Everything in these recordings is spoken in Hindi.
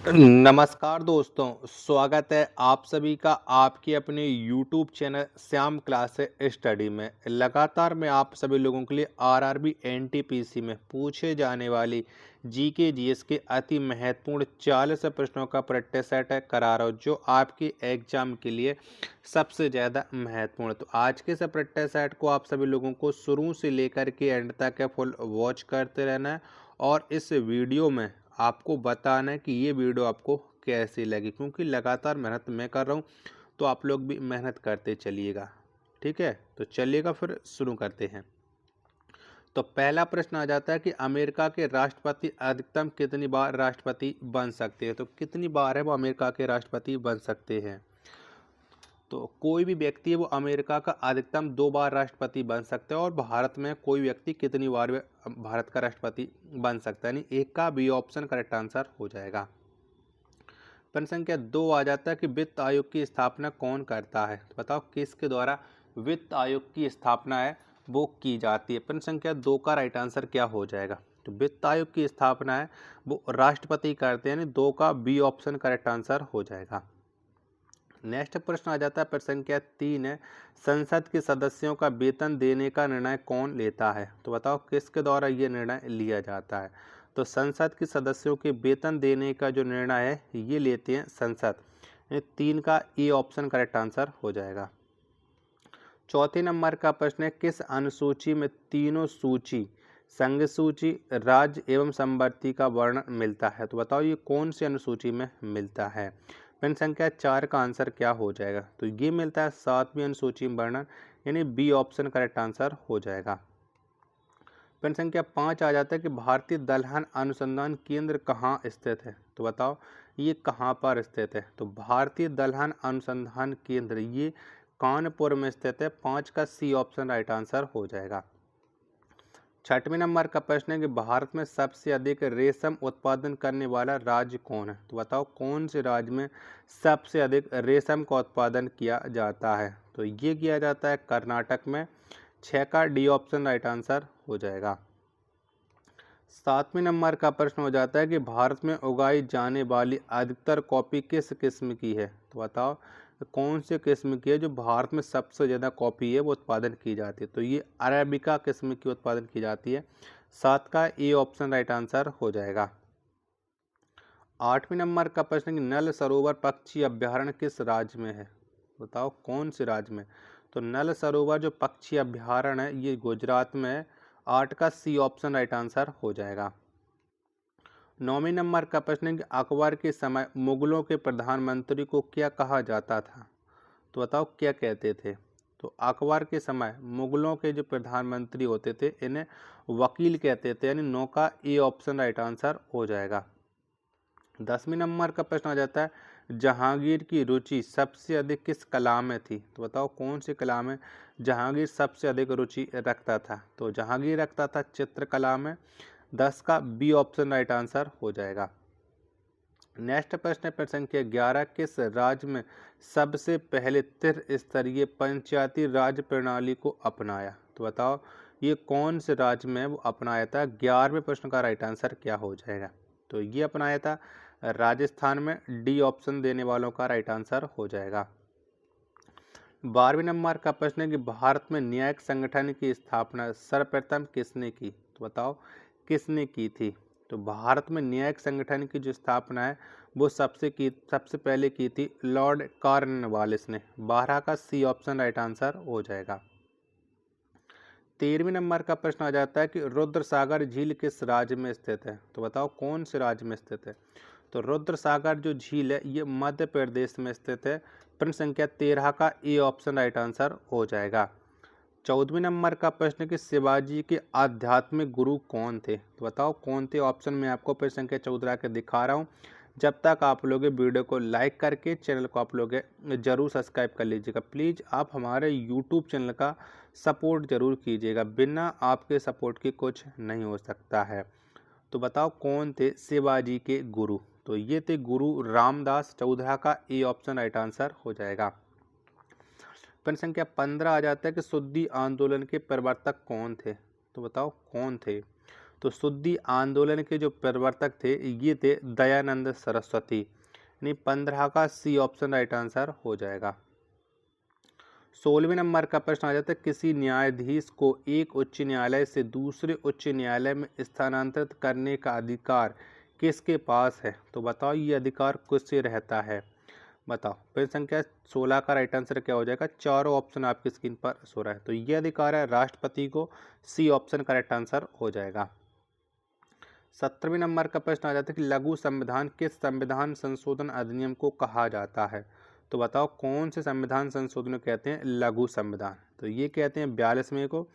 नमस्कार दोस्तों, स्वागत है आप सभी का आपके अपने YouTube channel Shyam class study में। लगातार मैं आप सभी लोगों के लिए आरआरबी एनटीपीसी में पूछे जाने वाली जीके जीएस के अति महत्वपूर्ण 40 प्रश्नों का प्रैक्टिस सेट करा रहा हूँ, जो आपके एग्जाम के लिए सबसे ज़्यादा महत्वपूर्ण। तो आज के इस प्रैक्टिस सेट को आप सभी लोगों को शुरू से लेकर के एंड तक फुल वॉच करते रहना है और इस वीडियो में आपको बताना है कि ये वीडियो आपको कैसी लगी, क्योंकि लगातार मेहनत मैं कर रहा हूँ, तो आप लोग भी मेहनत करते चलिएगा। ठीक है, तो चलिएगा फिर शुरू करते हैं। तो पहला प्रश्न आ जाता है कि अमेरिका के राष्ट्रपति अधिकतम कितनी बार राष्ट्रपति बन सकते हैं। तो कितनी बार है वो अमेरिका के राष्ट्रपति बन सकते हैं। तो कोई भी व्यक्ति है वो अमेरिका का अधिकतम 2 बार राष्ट्रपति बन सकता है, और भारत में कोई व्यक्ति कितनी बार भारत का राष्ट्रपति बन सकता है। यानी एक का बी ऑप्शन करेक्ट आंसर हो जाएगा। प्रश्न संख्या 2 आ जाता है कि वित्त आयोग की स्थापना कौन करता है। तो बताओ किसके द्वारा वित्त आयोग की स्थापना है वो की जाती है। प्रश्न संख्या 2 का राइट आंसर क्या हो जाएगा। तो वित्त आयोग की स्थापना है वो राष्ट्रपति करते हैं, यानी 2 का बी ऑप्शन करेक्ट आंसर हो जाएगा। नेक्स्ट प्रश्न आ जाता है, प्रश्न संख्या 3 है, संसद के सदस्यों का वेतन देने का निर्णय कौन लेता है। तो बताओ किसके द्वारा ये निर्णय लिया जाता है। तो संसद के सदस्यों के वेतन देने का जो निर्णय है ये लेते हैं संसद। 3 का ए ऑप्शन करेक्ट आंसर हो जाएगा। चौथे नंबर का प्रश्न है, किस अनुसूची में तीनों सूची संघ सूची, राज्य एवं समवर्ती का वर्णन मिलता है। तो बताओ ये कौन सी अनुसूची में मिलता है। प्रश्न संख्या 4 का आंसर क्या हो जाएगा। तो ये मिलता है 7वीं अनुसूची में वर्णन, यानी बी ऑप्शन करेक्ट आंसर हो जाएगा। प्रश्न संख्या 5 आ जाता है कि भारतीय दलहन अनुसंधान केंद्र कहाँ स्थित है। तो बताओ ये कहाँ पर स्थित है। तो भारतीय दलहन अनुसंधान केंद्र ये कानपुर में स्थित है। 5 का सी ऑप्शन राइट आंसर हो जाएगा। 6वें नंबर का प्रश्न है कि भारत में सबसे अधिक रेशम उत्पादन करने वाला राज्य कौन है। तो बताओ कौन से राज्य में सबसे अधिक रेशम का उत्पादन किया जाता है। तो ये किया जाता है कर्नाटक में। 6 का डी ऑप्शन राइट आंसर हो जाएगा। 7वें नंबर का प्रश्न हो जाता है कि भारत में उगाई जाने वाली अधिकतर कॉफ़ी किस किस्म की है। तो बताओ कौन से किस्म की है जो भारत में सबसे ज़्यादा कॉफ़ी है वो उत्पादन की जाती है। तो ये अरेबिका किस्म की उत्पादन की जाती है। 7 का ए ऑप्शन राइट आंसर हो जाएगा। 8वें नंबर का प्रश्न कि नल सरोवर पक्षी अभ्यारण्य किस राज्य में है। बताओ कौन से राज्य में। तो नल सरोवर जो पक्षी अभ्यारण्य है ये गुजरात में है। 8 का सी ऑप्शन राइट आंसर हो जाएगा। 9वें नंबर का प्रश्न है कि अकबर के समय मुगलों के प्रधानमंत्री को क्या कहा जाता था। तो बताओ क्या कहते थे। तो अकबर के समय मुगलों के जो प्रधानमंत्री होते थे इन्हें वकील कहते थे, यानी 9 का ए ऑप्शन राइट आंसर हो जाएगा। 10वें नंबर का प्रश्न आ जाता है, जहांगीर की रुचि सबसे अधिक किस कला में थी। तो बताओ कौन सी कला में जहांगीर सबसे अधिक रुचि रखता था। तो जहांगीर रखता था चित्रकला में। 10 का बी ऑप्शन राइट आंसर हो जाएगा। नेक्स्ट प्रश्न है प्रश्न संख्या 11, किस राज्य में सबसे पहले त्रिस्तरीय पंचायती राज प्रणाली को अपनाया। तो बताओ ये कौन से राज्य में वो अपनाया था। 11वें प्रश्न का राइट आंसर क्या हो जाएगा। तो ये अपनाया था राजस्थान में। डी ऑप्शन देने वालों का राइट आंसर हो जाएगा। 12वें नंबर का प्रश्न है कि भारत में न्यायिक संगठन की स्थापना सर्वप्रथम किसने की। तो बताओ किसने की थी। तो भारत में न्यायिक संगठन की जो स्थापना है वो सबसे पहले की थी लॉर्ड कॉर्नवालिस ने। 12 का सी ऑप्शन राइट आंसर हो जाएगा। 13वें नंबर का प्रश्न आ जाता है कि रुद्र सागर झील किस राज्य में स्थित है। तो बताओ कौन से राज्य में स्थित है। तो रुद्र सागर जो झील है ये मध्य प्रदेश में स्थित है। प्रश्न संख्या 13 का ए ऑप्शन राइट आंसर हो जाएगा। 14वें नंबर का प्रश्न कि शिवाजी के आध्यात्मिक गुरु कौन थे। तो बताओ कौन थे। ऑप्शन में आपको प्रश्न संख्या 14 के दिखा रहा हूँ। जब तक आप लोग वीडियो को लाइक करके चैनल को आप लोग जरूर सब्सक्राइब कर लीजिएगा। प्लीज़ आप हमारे यूट्यूब चैनल का सपोर्ट जरूर कीजिएगा, बिना आपके सपोर्ट के कुछ नहीं हो सकता है। तो बताओ कौन थे शिवाजी के गुरु। तो ये थे गुरु रामदास। 14 का ए ऑप्शन राइट आंसर हो जाएगा। प्रश्न संख्या 15 आ जाता है कि शुद्धि आंदोलन के प्रवर्तक कौन थे। तो बताओ कौन थे। तो शुद्धि आंदोलन के जो प्रवर्तक थे ये थे दयानंद सरस्वती, यानी 15 का सी ऑप्शन राइट आंसर हो जाएगा। 16वें नंबर का प्रश्न आ जाता है, किसी न्यायाधीश को एक उच्च न्यायालय से दूसरे उच्च न्यायालय में स्थानांतरित करने का अधिकार किसके पास है? तो बताओ ये अधिकार किससे रहता है? बताओ। प्रश्न संख्या 16 का राइट आंसर क्या हो जाएगा? चारों ऑप्शन आपकी स्क्रीन पर शो रहा है। तो ये अधिकार है राष्ट्रपति को, सी ऑप्शन करेक्ट आंसर हो जाएगा। 17वें नंबर का प्रश्न आ जाता है कि लघु संविधान किस संविधान संशोधन अधिनियम को कहा जाता है? तो बताओ कौन से संविधान संशोधन को कहते हैं लघु संविधान? तो ये कहते हैं 42वें को।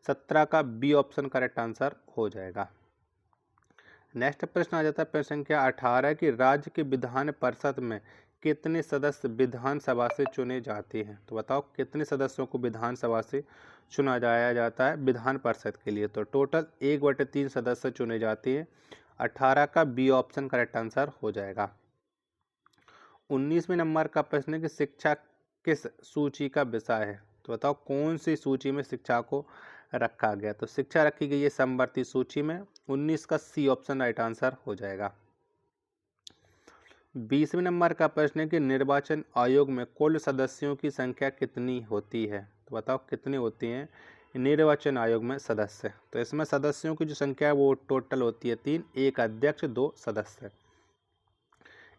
17 का बी ऑप्शन करेक्ट आंसर हो जाएगा। नेक्स्ट प्रश्न आ जाता है प्रश्न संख्या 18 कि राज्य के विधान परिषद में कितने सदस्य विधानसभा से चुने जाते हैं? तो बताओ कितने सदस्यों को विधानसभा से चुना जाता है विधान परिषद के लिए? तो टोटल 1/3 सदस्य चुने जाते हैं। 18 का बी ऑप्शन करेक्ट आंसर हो जाएगा। 19वें नंबर का प्रश्न है कि शिक्षा किस सूची का विषय है? तो बताओ कौन सी सूची में शिक्षा को रखा गया? तो शिक्षा रखी गई है समवर्ती सूची में। 19 का सी ऑप्शन राइट आंसर हो जाएगा। 20वें नंबर का प्रश्न है कि निर्वाचन आयोग में कुल सदस्यों की संख्या कितनी होती है? तो बताओ कितने होती हैं निर्वाचन आयोग में सदस्य? तो इसमें सदस्यों की जो संख्या है वो टोटल होती है 3, एक अध्यक्ष 2 सदस्य।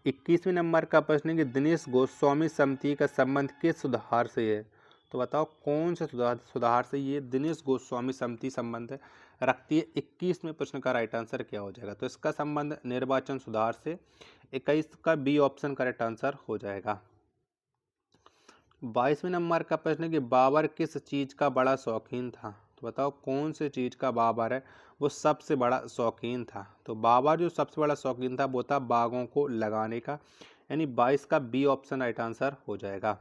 21वें नंबर का प्रश्न है कि दिनेश गोस्वामी समिति का संबंध किस सुधार से है? तो बताओ कौन से सुधार से ये दिनेश गोस्वामी समिति संबंध रखती है? 21वें प्रश्न का राइट आंसर क्या हो जाएगा? तो इसका संबंध निर्वाचन सुधार से। 21 का बी ऑप्शन करेक्ट आंसर हो जाएगा। 22वें नंबर का प्रश्न है कि बाबर किस चीज का बड़ा शौकीन था? तो बताओ कौन से चीज का बाबर है वो सबसे बड़ा शौकीन था? तो बाबर जो सबसे बड़ा शौकीन था वो था बागों को लगाने का, यानी 22 का बी ऑप्शन राइट आंसर हो जाएगा।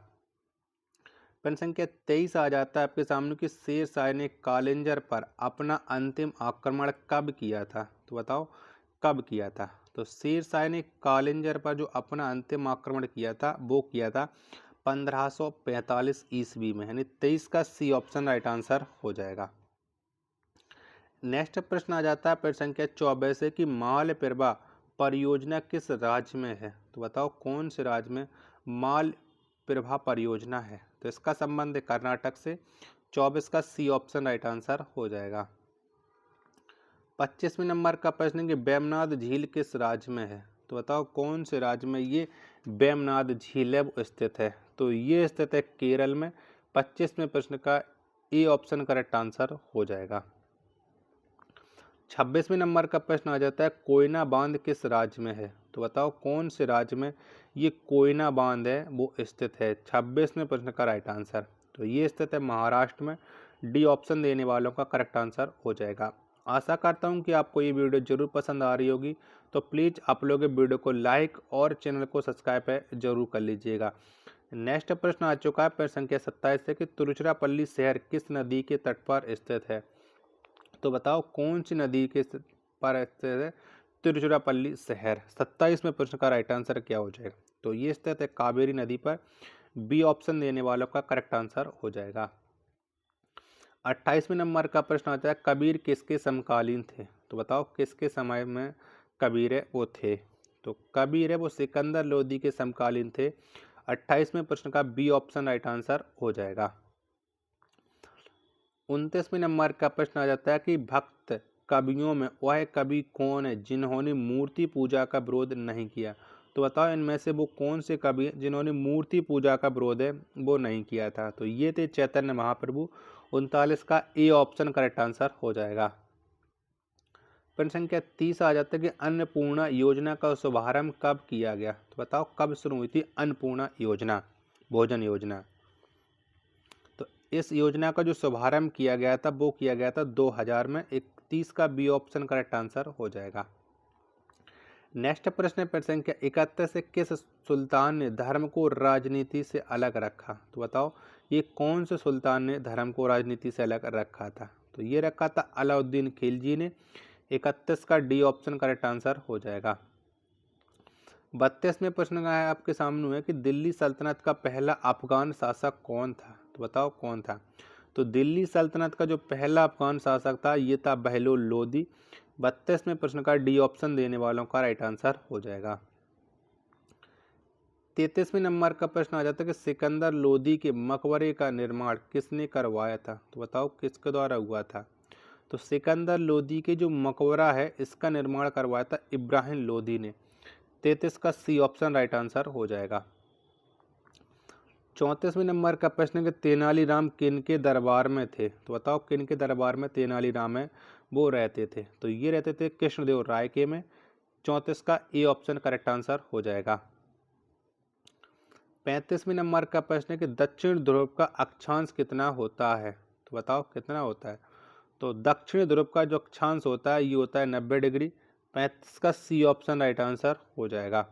प्रश्न संख्या 23 आ जाता है आपके सामने कि शेर शाह ने कालिंजर पर अपना अंतिम आक्रमण कब किया था? तो बताओ कब किया था? तो शेर शाह ने कालिंजर पर जो अपना अंतिम आक्रमण किया था वो किया था 1545 ईस्वी में, यानी 23 का सी ऑप्शन राइट आंसर हो जाएगा। नेक्स्ट प्रश्न आ जाता है प्रश्न संख्या 24 है कि माल प्रभा परियोजना किस राज्य में है? तो बताओ कौन से राज्य में माल प्रभा परियोजना है? तो इसका संबंध है कर्नाटक से। 24 का सी ऑप्शन राइट आंसर हो जाएगा। 25वें नंबर का प्रश्न है कि वेमनाड झील किस राज्य में है? तो बताओ कौन से राज्य में ये वेमनाड झील है वो स्थित है? तो ये स्थित है केरल में। 25वें प्रश्न का ए ऑप्शन करेक्ट आंसर हो जाएगा। 26वें नंबर का प्रश्न आ जाता है कोयना बांध किस राज्य में है? तो बताओ कौन से राज्य में ये कोयना बांध है वो स्थित है? 26वें प्रश्न का राइट आंसर। तो ये स्थित है महाराष्ट्र में। डी ऑप्शन देने वालों का करेक्ट आंसर हो जाएगा। आशा करता हूँ कि आपको ये वीडियो जरूर पसंद आ रही होगी। तो प्लीज़ आप लोग वीडियो को लाइक और चैनल को सब्सक्राइब जरूर कर लीजिएगा। नेक्स्ट प्रश्न आ चुका है प्रश्न संख्या 27 है कि तिरुचिरापल्ली शहर किस नदी के तट पर स्थित है? तो बताओ कौन सी नदी के पर स्थित है तिरुचिरापल्ली शहर? 27वें प्रश्न का राइट आंसर क्या हो जाएगा? तो ये स्थित है कावेरी नदी पर। बी ऑप्शन देने वालों का करेक्ट आंसर हो जाएगा। 28वें नंबर का प्रश्न आता है कबीर किसके समकालीन थे? तो बताओ किसके समय में कबीर है वो थे? तो कबीर है वो सिकंदर लोदी के समकालीन थे। 28वें प्रश्न का बी ऑप्शन राइट आंसर हो जाएगा। 29वें नंबर का प्रश्न आ जाता है कि भक्त कवियों में वह कवि कौन है जिन्होंने मूर्ति पूजा का विरोध नहीं किया? तो बताओ इनमें से वो कौन से कवि हैं जिन्होंने मूर्ति पूजा का विरोध है वो नहीं किया था? तो ये थे चैतन्य महाप्रभु। 39 का ए ऑप्शन करेक्ट आंसर हो जाएगा। प्रश्न संख्या 30 आ जाता है कि अन्नपूर्णा योजना का शुभारंभ कब किया गया? तो बताओ कब शुरू हुई थी अन्नपूर्णा योजना, भोजन योजना? तो इस योजना का जो शुभारंभ किया गया था वो किया गया था 2000 में। 31 का बी ऑप्शन करेक्ट आंसर हो जाएगा। नेक्स्ट प्रश्न है प्रश्न संख्या 71 से किस सुल्तान ने धर्म को राजनीति से अलग रखा? तो बताओ ये कौन से सुल्तान ने धर्म को राजनीति से अलग रखा था? तो ये रखा था अलाउद्दीन खिलजी ने। 31 का डी ऑप्शन करेक्ट आंसर हो जाएगा। 32वें प्रश्न का है आपके सामने है कि दिल्ली सल्तनत का पहला अफगान शासक कौन था? तो बताओ कौन था? तो दिल्ली सल्तनत का जो पहला अफगान शासक था ये था बहलोल लोदी। 32वें प्रश्न का डी ऑप्शन देने वालों का राइट आंसर हो जाएगा। 33वें नंबर का प्रश्न आ जाता है कि सिकंदर लोदी के मकबरे का निर्माण किसने करवाया था? तो बताओ किसके द्वारा हुआ था? तो सिकंदर लोदी के जो मकबरा है इसका निर्माण करवाया था इब्राहिम लोदी ने। 33 का सी ऑप्शन राइट आंसर हो जाएगा। 34वें नंबर का प्रश्न है कि तेनालीराम किन के दरबार में थे? तो बताओ किन के दरबार में तेनालीराम है वो रहते थे? तो ये रहते थे कृष्णदेव राय के में। 34 का ए ऑप्शन करेक्ट आंसर हो जाएगा। 35वें नंबर का प्रश्न है कि दक्षिण ध्रुव का अक्षांश कितना होता है? तो बताओ कितना होता है? तो दक्षिण ध्रुव का जो अक्षांश होता है ये होता है 90 डिग्री। 35 का सी ऑप्शन राइट आंसर हो जाएगा।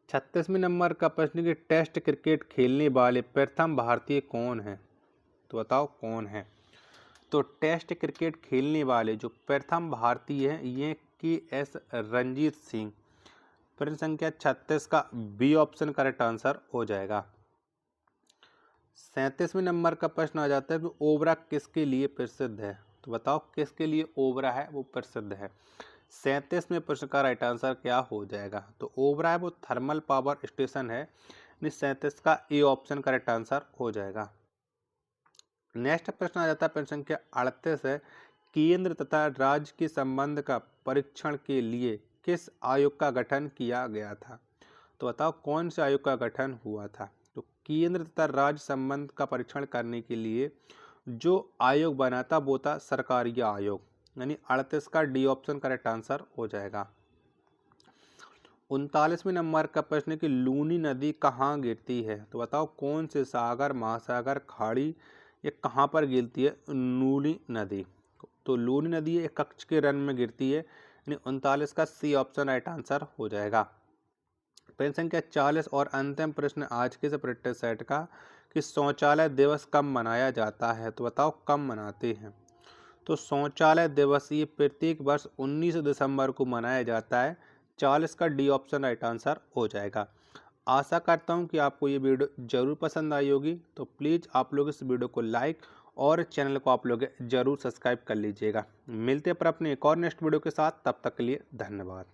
36वें नंबर का प्रश्न कि टेस्ट क्रिकेट खेलने वाले प्रथम भारतीय कौन हैं? तो बताओ कौन है? तो टेस्ट क्रिकेट खेलने वाले जो प्रथम भारतीय हैं ये के.एस. रणजीत सिंह। प्रश्न संख्या 36 का बी ऑप्शन करेक्ट आंसर हो जाएगा। 37वें नंबर का प्रश्न आ जाता है कि ओबरा किसके लिए प्रसिद्ध है? तो बताओ किसके लिए ओबरा है वो प्रसिद्ध है? 37वें प्रश्न का राइट आंसर क्या हो जाएगा? तो ओबरा है वो थर्मल पावर स्टेशन है। 37 का ए ऑप्शन करेक्ट आंसर हो जाएगा। नेक्स्ट प्रश्न आ जाता है प्रश्न संख्या 38 है, केंद्र तथा राज्य के संबंध का परीक्षण के लिए किस आयोग का गठन किया गया था? तो बताओ कौन से आयोग का गठन हुआ था? तो केंद्र तथा राज्य संबंध का परीक्षण करने के लिए जो आयोग बना था वो था सरकारीय आयोग। यानी 38 का डी ऑप्शन करेक्ट आंसर हो जाएगा। 39वें नंबर का प्रश्न है कि लूनी नदी कहाँ गिरती है? तो बताओ कौन से सागर, महासागर, खाड़ी ये कहाँ पर गिरती है लूनी नदी? तो लूनी नदी एक कच्छ के रन में गिरती है। यानी 39 का सी ऑप्शन राइट आंसर हो जाएगा। प्रश्न संख्या 40 और अंतिम प्रश्न आज के प्रैक्टिस सेट का कि शौचालय दिवस कब मनाया जाता है? तो बताओ कब मनाते हैं? तो शौचालय दिवस ये प्रत्येक वर्ष 19 दिसंबर को मनाया जाता है। 40 का डी ऑप्शन राइट आंसर हो जाएगा। आशा करता हूँ कि आपको ये वीडियो जरूर पसंद आई होगी। तो प्लीज़ आप लोग इस वीडियो को लाइक और चैनल को आप लोग जरूर सब्सक्राइब कर लीजिएगा। मिलते हैं पर अपने एक और नेक्स्ट वीडियो के साथ, तब तक के लिए धन्यवाद।